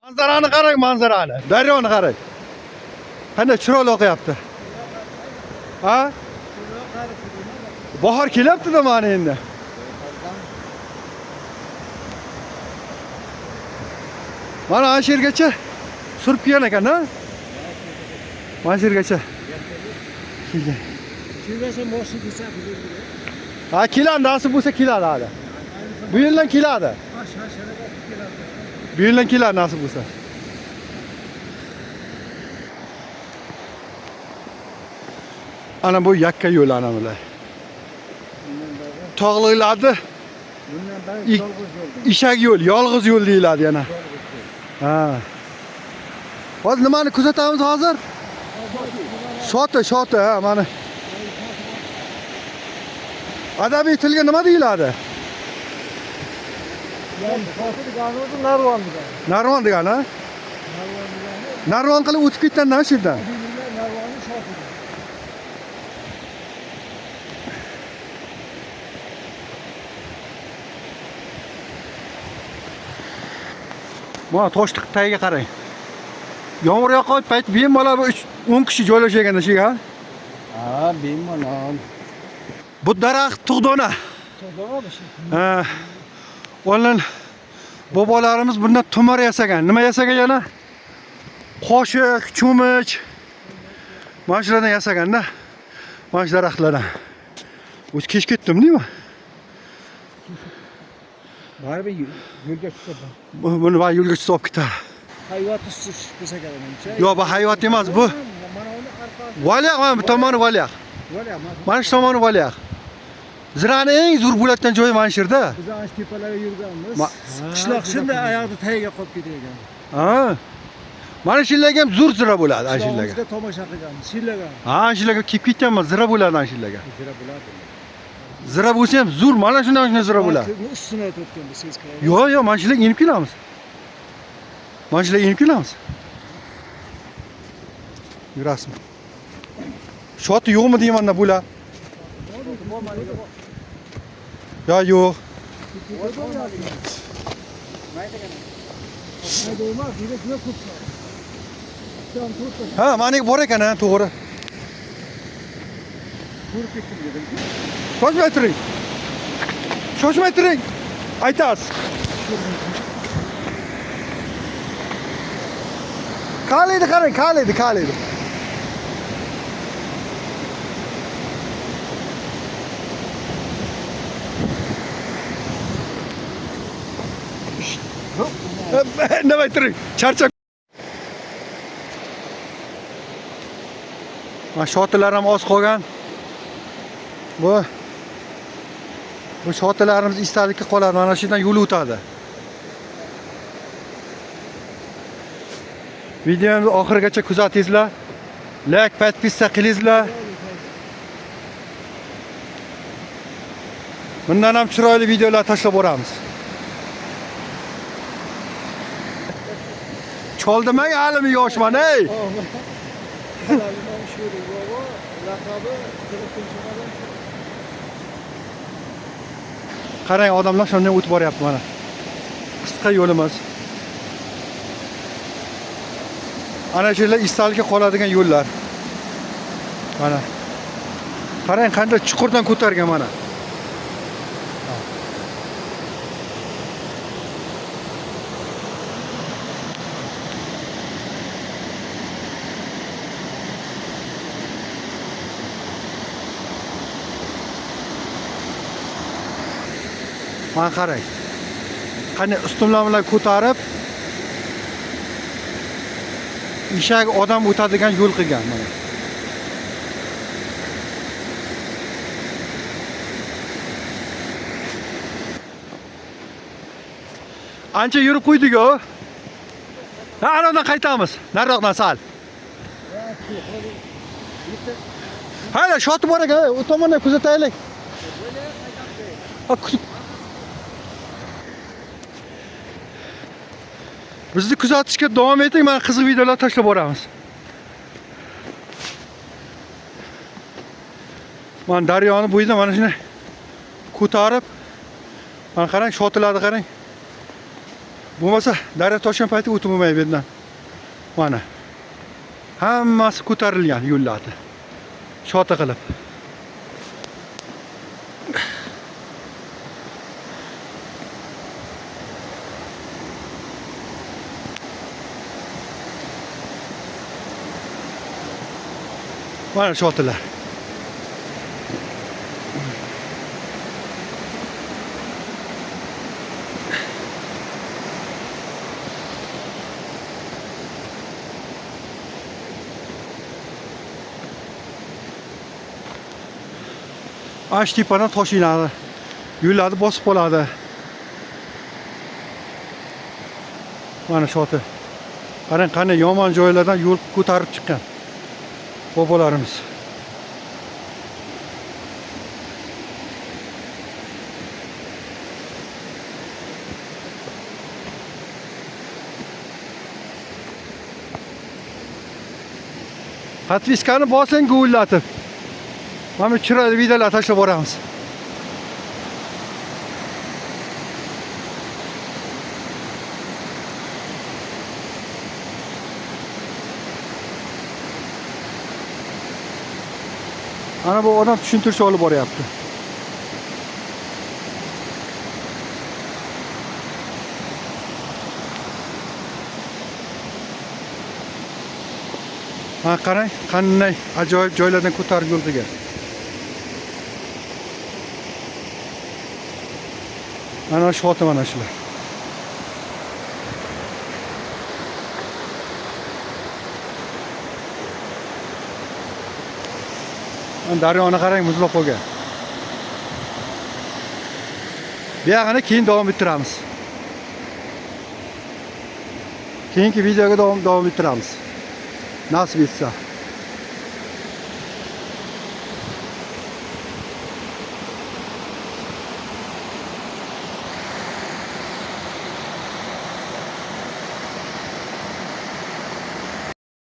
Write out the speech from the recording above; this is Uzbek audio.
Manzarani qarang, manzarani. Daryoni qarang. Qanday chiroyli oqyapti. Ha? Bahor kelyapti-da mana endi. Mana ana shu yergacha surib kelgan ekan-da. Mana shu yergacha. Kelgan. Kelmasa moshina desa bizga. Ha, keladi, nasib bo'lsa keladi hali. Bu yildan keladi. Bu yildan keladi nasib bo'lsa. Ana bu yakka yo'l ana bular. Tog'lilarda Bundan beri yolg'iz yo'l. ishak yo'l, yolg'iz yo'l deyiladi yana. Ha. Hozir nimani kuzatamiz hozir? Shoti, ha, mana. Adabiy tilga nima deyiladi? Narvon Narvon degani, ha? Narvon qilib o'tib ketgandan shu yerdan. Mana toshliq tagiga qarang. Yomg'ir yoqqan payt bemalol 10 kishi joylashgan shu yerga. Ha, bemalol. Bu daraxt tug'dona. Ha. Ondan bobolarimiz bundan tumar yasagan. Nima yasagan yana? Qoshiq, cho'mich. Mana shulardan yasaganda. Mana shu daraxtlardan. O'z kech ketdim, deymi? Baribir yo'lga chiqadi. Buni va yo'lga chiqib ketar. Hayvot ustish desa kerak. Yo'q, bu hayvot emas, bu. Mana uni orqasi. Valyaq, mana bu tomoni valyaq. Mana shu tomoni valyaq. Zirani eng zo'r bo'ladigan joyi mana shu yerda. Biz ana tepalarga yurganmiz. Qishloq shunday oyoqda tagiga qolib ketgan. Ha. Mana shu yerlarga ham zo'r zira bo'ladi, ana shu yerlarga. Bizda tomosha qilganmiz, shillagan. Ha, shu yerlarga kelib ketganman, zira bo'ladi ana shu yerlarga. Zira bo'ladi. Zira bo'lsa ham zo'r, mana shundan zira bo'ladi. Ustuna o'tganmiz, siz kerak. Yo'q, mana shu yerga inib kelamiz. Mana shu yerga inib kelamiz. Yurasizmi? Shoti yo'qmi deyman-da bular? Ya yo'q. Ha, mana bor ekan-a, to'g'ri. Shoshmay turing. Shoshmay turing. Aytasiz. Qalaydi, qarang, qalaydi. Nima turing? Charchab. Mana shotilar ham oz qolgan. Bu shotilarimiz esdalikka qoladi. Mana shu yerdan yo'l o'tadi. Videomizni oxirigacha kuzatingizlar. Like, podpisa qilingizlar. Bundan ham chiroyli videolar tashlab boramiz. Choldimang, halimi yoshman, ey. Qarang, odamlar shunday o'tib boryapti mana. Qisqa yo'limiz. Ana shu yerlar esdalikka qoladigan yo'llar. Mana. Qarang, qanday chuqurdan ko'targan mana. Mana qarang. Qanday ustunlar bilan ko'tarib ishak odam o'tadigan yo'l qilgan mana. Ancha yurib qo'ydik-ku. Ha, anadan qaytamiz. Nariroqdan sal. Hayda, shoti bor ekan, u tomondan kuzataylik. Bizni kuzatishga davom eting, men qiziq videolar tashlab boramiz. Mana daryoni bo'yida mana shuni ko'tarib, mana qarang, shotilarni qarang. Bo'lmasa daryo toshgan payti o'tib bo'lmaydi bu yerdan. Mana. Hammasi ko'tarilgan yo'llarni. Shota qilib. Mana shotalar. Ash tepadan tosh inadi. Yo'llarni bosib qoladi. Mana shoti. Qarang, qanday yomon joylardan yo'l ko'tarib chiqqan. Bobolarimiz. Подпискani bosing, gullatib. Mana chiroyli videolar tashlab boramiz. Ana bu odam tushuntirish olib boryapti. Ha, qarang, qanday ajoyib joylardan ko'tarib yo'l qilgan. Mana shoti mana shular. Daryoni qarang, muzlab qolgan. Bu yog'ini keyin davom ettiramiz. Keyingi videoga davom ettiramiz. Nasib etsa.